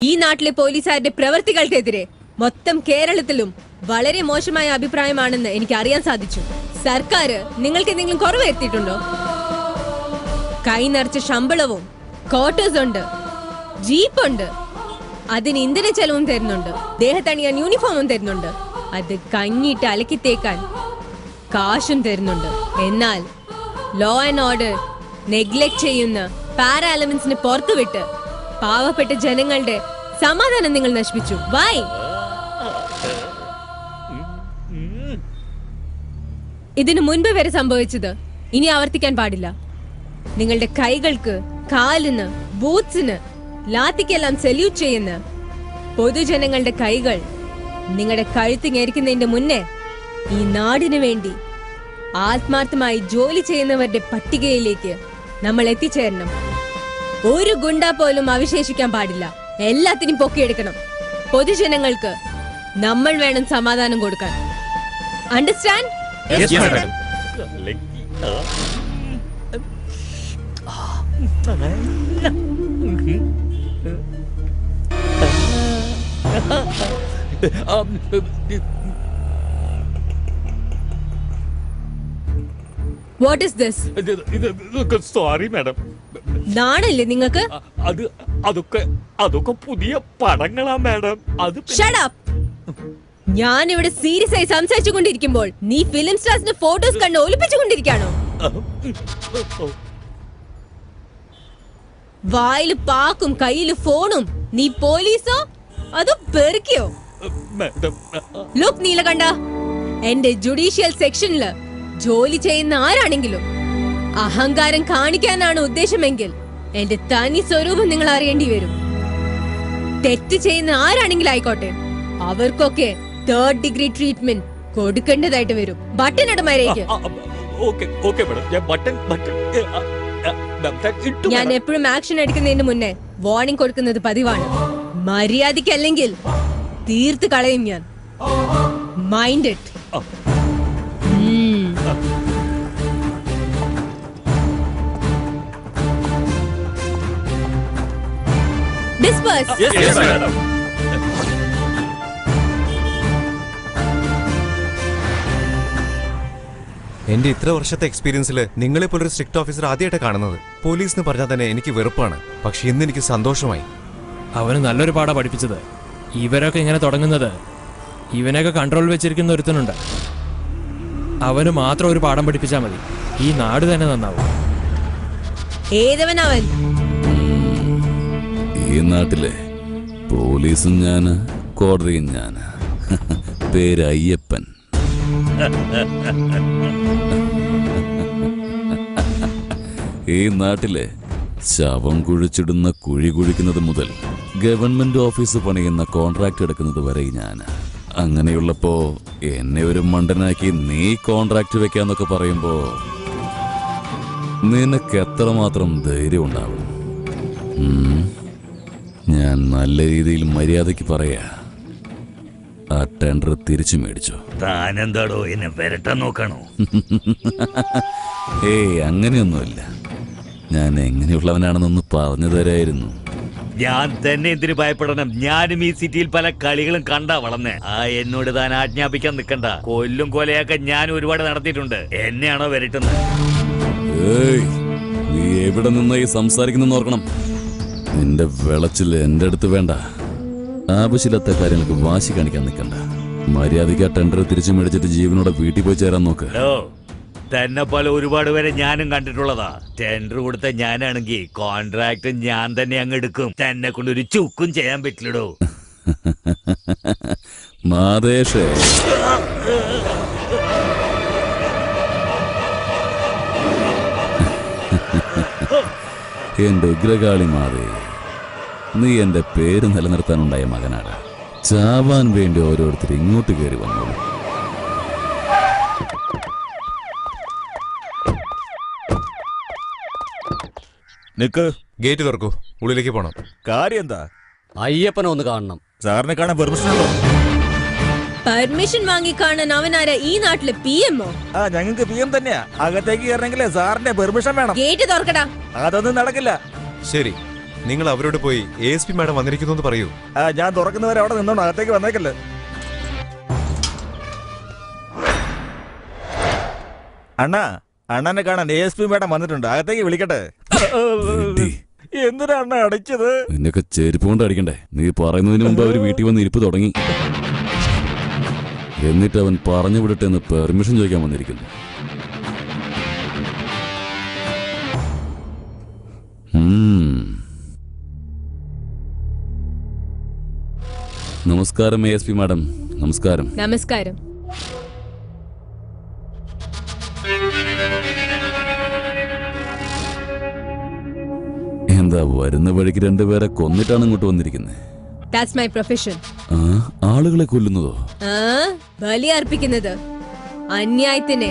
ഈ നാട്ടിലെ പോലീസുകാരുടെ പ്രവൃത്തികൾക്കെതിരെ മൊത്തം കേരളത്തിലും വളരെ മോശമായ അഭിപ്രായമാണെന്ന് എനിക്ക് അറിയാൻ സാധിച്ചു. സർക്കാർ നിങ്ങൾക്ക് എന്തെങ്കിലും കുറവ് വരുത്തിയിട്ടുണ്ടോ? കൈ നിറച്ച ശമ്പളവും ക്വാർട്ടേഴ്സ് ഉണ്ട്, ജീപ്പുണ്ട്, അതിന് ഇന്ധന ചെലവും തരുന്നുണ്ട്, ദേഹത്തണിയാൻ യൂണിഫോമും തരുന്നുണ്ട്, അത് കഞ്ഞിട്ട് അലക്കി തേക്കാൻ കാശും തരുന്നുണ്ട്. എന്നാൽ ലോ ആൻഡ് ഓർഡർ നെഗ്ലെക്ട് ചെയ്യുന്ന പാരാ എലമെന്റ്സിനെ പുറത്തുവിട്ട് പാവപ്പെട്ട ജനങ്ങളുടെ സമാധാനം നിങ്ങൾ നശിപ്പിച്ചു. വൈ? ഇതിനു മുൻപ് വരെ സംഭവിച്ചത് ഇനി ആവർത്തിക്കാൻ പാടില്ല. നിങ്ങളുടെ കൈകൾക്ക്, കാലിന്, ബൂട്ട്സിന്, ലാത്തിക്കെല്ലാം സല്യൂട്ട് ചെയ്യുന്ന പൊതുജനങ്ങളുടെ കൈകൾ നിങ്ങളുടെ കഴുത്ത് ഞെരിക്കുന്നതിന്റെ മുന്നേ ഈ നാടിനു വേണ്ടി ആത്മാർത്ഥമായി ജോലി ചെയ്യുന്നവരുടെ പട്ടികയിലേക്ക് നമ്മൾ എത്തിച്ചേരണം. ഒരു ഗുണ്ട പോലും അവശേഷിക്കാൻ പാടില്ല. എല്ലാത്തിനും പൊക്കിയെടുക്കണം. പൊതുജനങ്ങൾക്ക് നമ്മൾ വേണം സമാധാനം കൊടുക്കാൻ. Understand? What is this? Sorry madam. നാണല്ലേ നിങ്ങൾക്ക്? അതൊക്കെ പുതിയ പടങ്ങളാ മാഡം. Shut up! ഞാൻ ഇവിടെ സീരിയസ് ആയി സംസാരിച്ചു കൊണ്ടിരിക്കുമ്പോൾ നീ ഫിലിം സ്റ്റാർസിന്റെ ഫോട്ടോസ് കണ്ട് ഒലിപ്പിച്ചുകൊണ്ടിരിക്കാണോ? വായില് പാക്കും കയ്യില് ഫോണും. നീ പോലീസോ അതോ പെറുക്കിയോ? ലുക്ക് നീലകണ്ഠ, എന്റെ ജുഡീഷ്യൽ സെക്ഷനില് ജോലി ചെയ്യുന്ന ആരാണെങ്കിലും അഹങ്കാരം കാണിക്കാനാണ് ഉദ്ദേശമെങ്കിൽ എന്റെ തനി സ്വരൂപം നിങ്ങൾ അറിയേണ്ടി വരും. തെറ്റ് ചെയ്യുന്ന ആരാണെങ്കിലും ആയിക്കോട്ടെ, അവർക്കൊക്കെ 3rd ഡിഗ്രി ട്രീറ്റ്മെന്റ് കൊടുക്കേണ്ടതായിട്ട് വരും. ബട്ടൺ ഇടമാരേക്ക്. ഞാൻ എപ്പോഴും ആക്ഷൻ എടുക്കുന്നതിന് മുന്നേ വാർണിംഗ് കൊടുക്കുന്നത് പതിവാണ്. മര്യാദയ്ക്കല്ലെങ്കിൽ തീർത്ത് കളയും ഞാൻ. Mind it. Disperse. Yes, madam. എന്റെ ഇത്ര വർഷത്തെ എക്സ്പീരിയൻസിൽ നിങ്ങളെ പോലൊരു സ്ട്രിക്റ്റ് ഓഫീസർ ആദ്യമായിട്ട് കാണുന്നത്. പോലീസ് എന്ന് പറഞ്ഞാൽ തന്നെ എനിക്ക് വെറുപ്പാണ്. പക്ഷെ ഇന്ന് എനിക്ക് സന്തോഷമായി. അവന് നല്ലൊരു പാഠം പഠിപ്പിച്ചത്. ഇവരൊക്കെ ഇങ്ങനെ തുടങ്ങുന്നത് ഇവനൊക്കെ കൺട്രോൾ വെച്ചിരിക്കുന്ന ഒരുത്തനുണ്ട്. അവന് മാത്രം ഒരു പാഠം പഠിപ്പിച്ചാൽ മതി. ഈ നാട് തന്നെ നന്നാവും. ഏതവനവൻ? ഈ നാട്ടിലെ പോലീസും ഞാന്, കോടതിയും ഞാന്. പേര് അയ്യപ്പൻ. ഈ നാട്ടിലെ ശവം കുഴിച്ചിടുന്ന കുഴി കുഴിക്കുന്നത് മുതൽ ഗവൺമെന്റ് ഓഫീസ് പണിയുന്ന കോൺട്രാക്ട് എടുക്കുന്നത് വരെ ഞാന്. അങ്ങനെയുള്ളപ്പോ എന്നെ ഒരു മണ്ടനാക്കി നീ കോൺട്രാക്ട് വെക്കാന്നൊക്കെ പറയുമ്പോ നിനക്ക് എത്രമാത്രം ധൈര്യം ഉണ്ടാവും? ഞാൻ നല്ല രീതിയിൽ മര്യാദയ്ക്ക് പറയാ, ആ ടെൻഡർ തിരിച്ചു മേടിച്ചു. താനെന്താടോ എന്നെ വരട്ടാൻ നോക്കാണോ? ഏയ്, അങ്ങനെയൊന്നുമില്ല. ഞാൻ എങ്ങനെയുള്ളവനാണെന്നൊന്ന് പറഞ്ഞു തരായിരുന്നു. ഞാൻ തന്നെ എന്തിനു ഭയപ്പെടണം? ഞാനും ഈ സിറ്റിയിൽ പല കളികളും കണ്ടാ വളർന്നേ. എന്നോട് താൻ ആജ്ഞാപിക്കാൻ നിൽക്കണ്ട. കൊല്ലും കൊലയൊക്കെ ഞാൻ ഒരുപാട് നടത്തിയിട്ടുണ്ട്. എന്നെയാണോ വരട്ടുന്നത്? ഏയ്, നീ എവിടെ നിന്നായി സംസാരിക്കുന്നെന്ന് ഓർക്കണം. നിന്റെ വിളച്ചിൽ എന്റെ അടുത്ത് വേണ്ട. ആവശ്യമില്ലാത്ത കാര്യങ്ങൾക്ക് വാശി കാണിക്കാൻ നിൽക്കണ്ട. മര്യാദയ്ക്ക് ആ ടെൻഡർ തിരിച്ചു മേടിച്ചിട്ട് ജീവനോടെ വീട്ടിൽ പോയി ചേരാൻ നോക്ക്. തന്നെ പോലെ ഒരുപാട് പേരെ ഞാനും കണ്ടിട്ടുള്ളതാ. ടെൻഡർ കൊടുത്ത ഞാനാണെങ്കിൽ കോൺട്രാക്ട് ഞാൻ തന്നെ അങ്ങ് എടുക്കും. തന്നെ കൊണ്ട് ഒരു ചുക്കും ചെയ്യാൻ പറ്റില്ലടോ. മാതേഷേ, എന്റെ ഉഗ്രകാളി മാതേ, നീ എന്റെ പേര് നിലനിർത്താനുണ്ടായ മകനാണ്. ചാവാൻ വേണ്ടി ഓരോരുത്തർ ഇങ്ങോട്ട് കയറി വന്നോളൂ. നിക്ക്, ഗേറ്റ് തുറക്കൂ. ഉള്ളിലേക്ക് പോണം. കാര്യം എന്താ? അയ്യപ്പനെ ഒന്ന് കാണണം. സാറിനെ കാണാൻ പെർമിഷൻ ഉണ്ടോ? പെർമിഷൻ വാങ്ങി കാണാൻ അവനാരാ? ഈ നാട്ടിലെ PM ഓ? ഞങ്ങൾക്ക് PM തന്നെയാ. അകത്തേക്ക് കയറണമെങ്കിലേ സാറിന്റെ പെർമിഷൻ വേണം. ഗേറ്റ് തുറക്കടാ. അതൊന്നും നടക്കില്ല. ശരി, നിങ്ങൾ അവരോട് പോയി ASP മാഡം വന്നിരിക്കുന്നു എന്ന് പറയൂ. ഞാൻ തുറക്കുന്നവരെ അവിടെ നിന്നോണ്ട് അകത്തേക്ക് വന്നേക്കല്ലേ. അണ്ണനെ കാണാൻ ASP മാഡം വന്നിട്ടുണ്ട്, അകത്തേക്ക് വിളിക്കട്ടെ. എന്തിനാ അണ്ണ അടിച്ചത്? നിന്നൊക്കെ ചെരുപ്പ് കൊണ്ട് അടിക്കണ്ടേ? നീ പറയുന്നതിന് മുമ്പ് അവര് വീട്ടിൽ വന്ന് ഇരിപ്പ് തുടങ്ങി. എന്നിട്ട് അവൻ പറഞ്ഞു വിടട്ടെ എന്ന് പെർമിഷൻ ചോദിക്കാൻ വന്നിരിക്കുന്നു. നമസ്കാരം ASP മാഡം. നമസ്കാരം. നമസ്കാരം. എന്താ വരുന്ന വഴിക്ക് രണ്ടുപേരെ കൊന്നിട്ടാണ് ഇങ്ങോട്ട് വന്നിരിക്കുന്നത്? That's my profession. ആളുകളെ കൊല്ലുന്നതോ? ബലി അർപ്പിക്കുന്നത് അന്യായത്തിന്,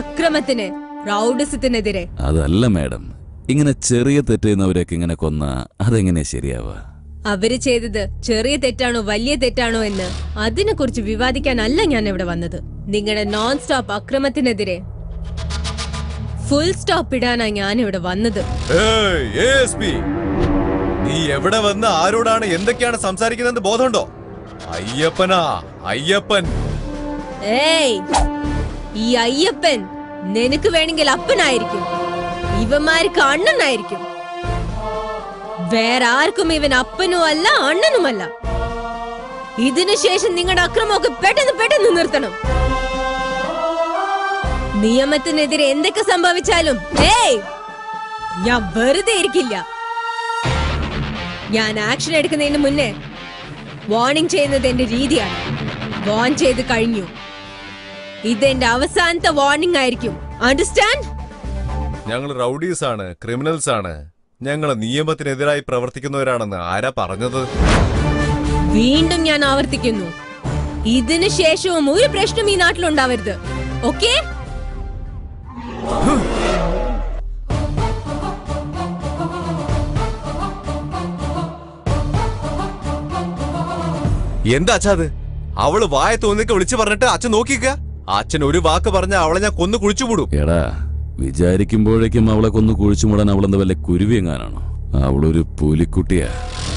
അക്രമത്തിന്, റൗഡിസത്തിനെതിരെ. അതല്ല മാഡം, ഇങ്ങനെ ചെറിയ തെറ്റുന്നവരൊക്കെ ഇങ്ങനെ കൊന്ന അതെങ്ങനെയാ ശരിയാവുക? അവര് ചെയ്തത് ചെറിയ തെറ്റാണോ വലിയ തെറ്റാണോ എന്ന് അതിനെ കുറിച്ച് വിവാദിക്കാനല്ല ഞാൻ ഇവിടെ വന്നത്. നിങ്ങളുടെ നോൺ സ്റ്റോപ്പ് അക്രമത്തിനെതിരെ ഫുൾ സ്റ്റോപ്പ് ഇടാനാ ഞാൻ ഇവിടെ വന്നത്. ASP, നീ എവിടെ വന്ന് ആരോടാണ് എന്തൊക്കെയാണ് സംസാരിക്കുന്നത് ബോധമുണ്ടോ? അയ്യപ്പനാ, അയ്യപ്പൻ. ഈ അയ്യപ്പൻ നിനക്ക് വേണമെങ്കിൽ അപ്പനായിരിക്കും, ഇവന്മാർക്ക് അണ്ണനായിരിക്കും. വേറെ ആർക്കും ഇവൻ അപ്പനും അല്ല അണ്ണനുമല്ല. ഇതിനുശേഷം നിങ്ങളുടെ അക്രമമൊക്കെ പെട്ടെന്ന് നിർത്തണം. നിയമത്തിനെതിരെ എന്തൊക്കെ സംഭവിച്ചാലും ഞാൻ വെറുതെ ഇരിക്കില്ല. ഞാൻ ആക്ഷൻ എടുക്കുന്നതിന് മുന്നേ വാർണിംഗ് ചെയ്യുന്നത് എന്റെ രീതിയാണ്. വാൺ ചെയ്ത് കഴിഞ്ഞു. ഇതെന്റെ അവസാനത്തെ വാർണിംഗ് ആയിരിക്കും. അണ്ടർസ്റ്റാൻഡ്? ഞങ്ങൾ റൗഡീസ് ആണ്, ക്രിമിനൽസ് ആണ്. ഞങ്ങൾ നിയമത്തിനെതിരായി പ്രവർത്തിക്കുന്നവരാണെന്ന് ആരാ പറഞ്ഞത്? വീണ്ടും ഞാൻ ആവർത്തിക്കുന്നു, ഇതിനു ശേഷവും ഒരു പ്രശ്നം ഈ നാട്ടിലുണ്ടാവരുത്. ഓക്കേ? എന്താ അച്ഛാ അത്? അവള് വായ തോന്നിയൊക്കെ വിളിച്ചു പറഞ്ഞിട്ട് അച്ഛൻ നോക്കിക്ക. അച്ഛൻ ഒരു വാക്ക് പറഞ്ഞ അവളെ ഞാൻ കൊന്നു കുഴിച്ചുമൂടും. എടാ, വിചാരിക്കുമ്പോഴേക്കും അവളെ കൊന്നു കുഴിച്ചുമൂടാൻ അവളെന്താ വല്ല കുരുവി എങ്ങാനാണോ? അവളൊരു പുലിക്കുട്ടിയാ,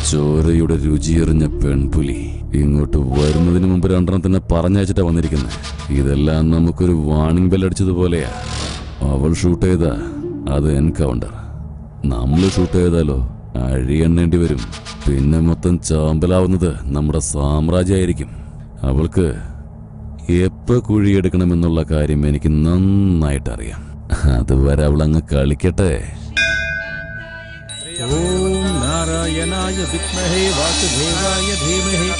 ചോരയുടെ രുചിയെറിഞ്ഞ പെൺപുലി. ഇങ്ങോട്ട് വരുന്നതിന് മുമ്പ് രണ്ടെണ്ണം തന്നെ പറഞ്ഞയച്ചിട്ടാ വന്നിരിക്കുന്നത്. ഇതെല്ലാം നമുക്കൊരു വാണിംഗ് ബെല്ലടിച്ചതുപോലെയാ. അവൾ ഷൂട്ട് ചെയ്താ അത് എൻകൗണ്ടർ, നമ്മൾ ഷൂട്ട് ചെയ്താലോ അഴിയെണ്ണേണ്ടി വരും. പിന്നെ മൊത്തം ചാമ്പലാവുന്നത് നമ്മുടെ സാമ്രാജ്യമായിരിക്കും. അവൾക്ക് എപ്പോ കുഴിയെടുക്കണമെന്നുള്ള കാര്യം എനിക്ക് നന്നായിട്ടറിയാം. അതുവരെ അവളങ്ങ് കളിക്കട്ടെ. ഓം നാരായണായ വിദ്മഹേ വാസുദേവായ ധീമഹി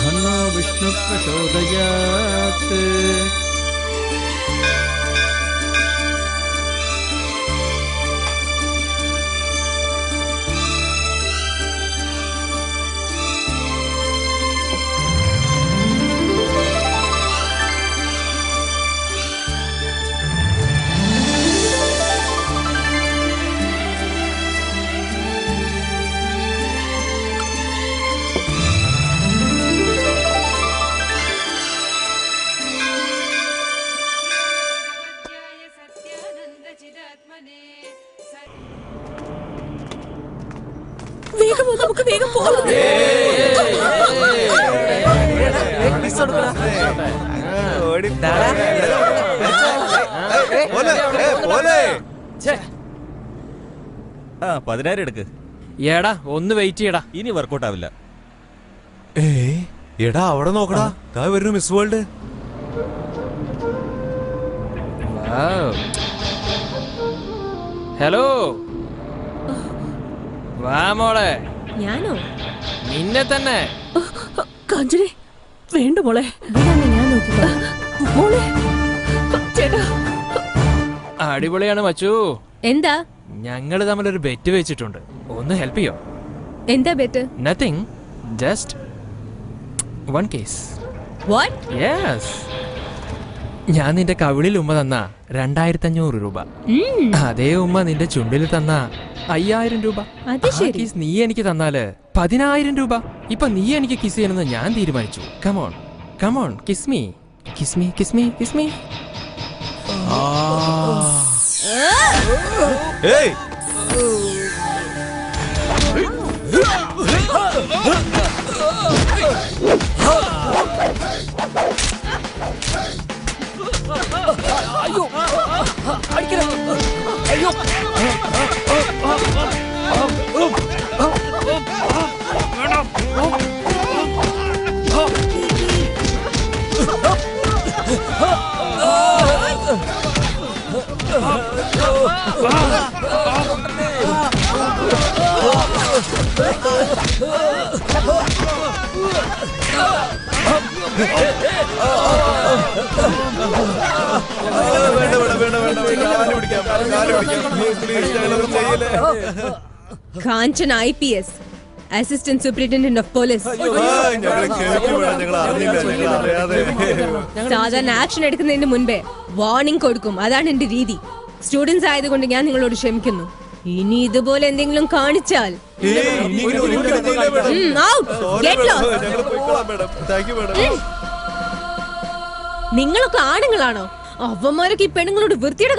തന്നോ വിഷ്ണു പ്രചോദയാത്. $10,000 എടുക്ക്. ഏടാ ഒന്ന് വെയിറ്റ് ചെയ്യടാ, ഇനി വർക്കൗട്ട് ആവില്ല. എടാ അവിടെ നോക്കടാ, വരുന്നു മിസ് വേൾഡ്. ഹലോ, വാ മോളെ. ഞാനോ? നിന്നെ തന്നെ. കാഞ്ചന വേണ്ട മോളെ, ഞാൻ നോക്കിക്കോളാം. മോളെ ചേട്ടാ. അടിപൊളിയാണ് മച്ചു. എന്താ? ഞങ്ങൾ തമ്മിലൊരു ബെറ്റ് വെച്ചിട്ടുണ്ട്, ഒന്ന് ഹെൽപ്പ് ചെയ്യോ? എന്താ bet? Nothing, just one case. What? Yes, ഞാൻ നിന്റെ കവിളിൽ ഉമ്മ തന്ന 2500 രൂപ, അതേ ഉമ്മ നിന്റെ ചുണ്ടിൽ തന്ന 5000 രൂപ. കിസ് നീ എനിക്ക് തന്നാല് 10000 രൂപ. ഇപ്പൊ നീ എനിക്ക് കിസ് ചെയ്യണമെന്ന് ഞാൻ തീരുമാനിച്ചു. Come on come on, kiss me kiss me kiss me kiss me. ഏയ് Kanchan IPS, assistant superintendent of police. സാധാരണ ആക്ഷൻ എടുക്കുന്നതിന് മുൻപേ വാർണിംഗ് കൊടുക്കും. അതാണ് എന്റെ രീതി. സ്റ്റുഡൻസ് ആയതുകൊണ്ട് ഞാൻ നിങ്ങളോട് ക്ഷമിക്കുന്നു. ഇനി ഇതുപോലെ എന്തെങ്കിലും കാണിച്ചാൽ നിങ്ങളൊക്കെ ആണുങ്ങളാണോ? അവന്മാരൊക്കെ ഈ പെണ്ണുങ്ങളോട് വൃത്തിയുടെ